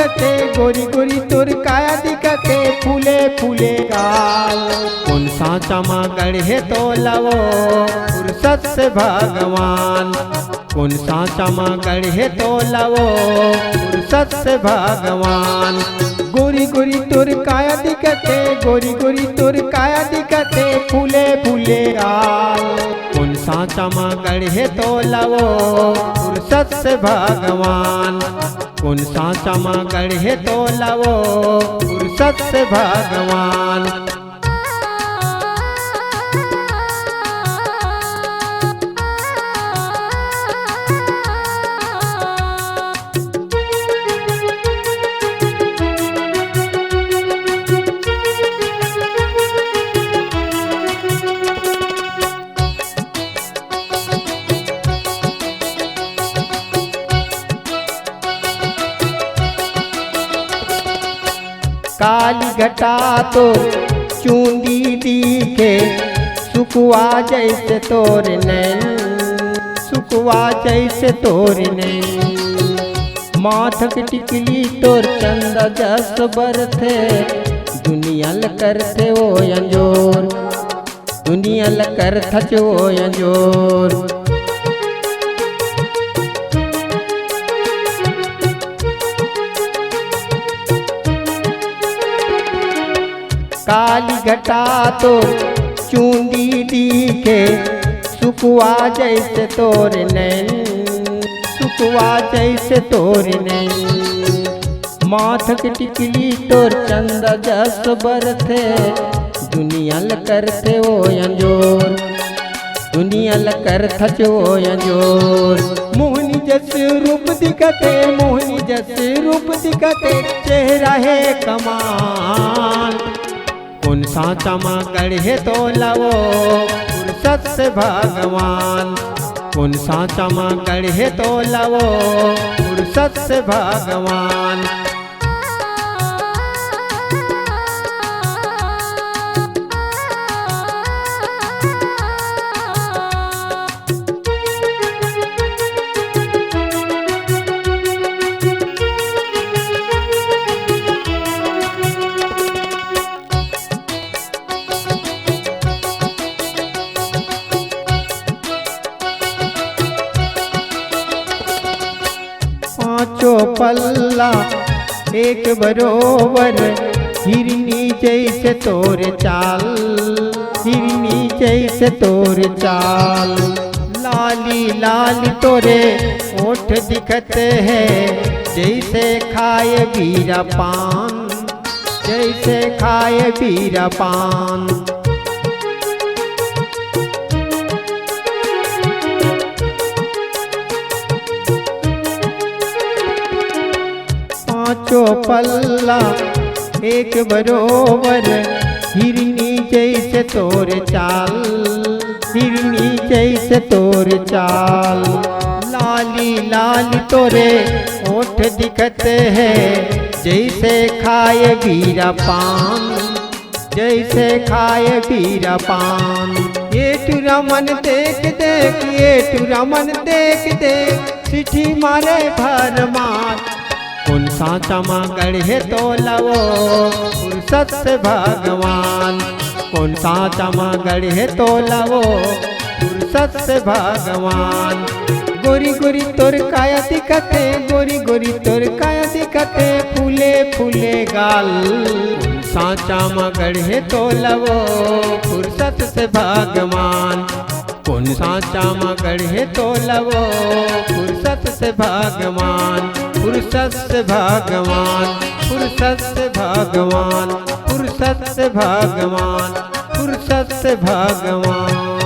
दिखते, गोरी गोरी तोर काया दिखते, फूले फूले गाल। कौन सांचा माँ गढ़े तो लवो फुर्सत से भगवान, कौन सांचा माँ गढ़े तो लवो फुर्सत से भगवान। गोरी गोरी तोर काया दिखते, गोरी गोरी तोर काया दिखते, फूले फूले गाल। कौन सांचा माँ गढ़े तो लवो फुर्सत से भगवान, कौन सांचा माँ गढ़े तो लवो फुर्सत से भगवान। काली घटा तो चूंदी दिखे, सुकुआ जैसे तोर नैन, सुकुआ जैसे तोर नैन। माथक टिकली तोर चंदा जस बरथे, दुनिया करथे वो अंजोर, दुनिया करथ वो अंजोर। काली घटा तो चूंदी दिखे, सुकुआ जैसे तोर नैन, सुकुआ जैसे तोर नैन। माथक टिकली तोर चंदा जस बरथे, दुनिया करथे वो अंजोर, दुनिया करथ वो अंजोर। मोहनी जस रूप दिखते, मोहनी जस रूप दिखते, चेहरा है कमाल। कौन सांचा माँ गढ़े तो लवो फुर्सत से भगवान, कौन सांचा माँ गढ़े तो लवो फुर्सत से भगवान। पांचों पल्ला एक बरोबर, हिरनी जैसे तोर चाल, हिरनी जैसे तोर चाल। लाली लाली तोरे ओठ दिखते हैं, जैसे खाए बीरा पान, जैसे खाए बीरा पान। पांचों पल्ला एक बरोबर, हिरनी जैसे तोर चाल, हिरनी जैसे तोर चाल। लाली लाली तोरे ओठ दिखते हैं, जैसे खाए बीरा पान, जैसे खाए बीरा पान। ये टुरा मन देख देख, ये टुरा मन देख देख, सिठी मारे भर मार। कौन सांचा माँ गढ़े तो लवो फुर्सत से भगवान, कौन सांचा माँ गढ़े तो लवो फुर्सत से भगवान। गोरी गोरी तोर काया दिखते, गोरी गोरी तोर काया दिखते, फूले फूले गाल। सांचा माँ गढ़े तो लवो फुर्सत से भगवान, कौन सांचा माँ गढ़े तो लवो फुर्सत से भगवान, फुर्सत से भगवान, फुर्सत से भगवान, फुर्सत से भगवान, फुर्सत से भगवान।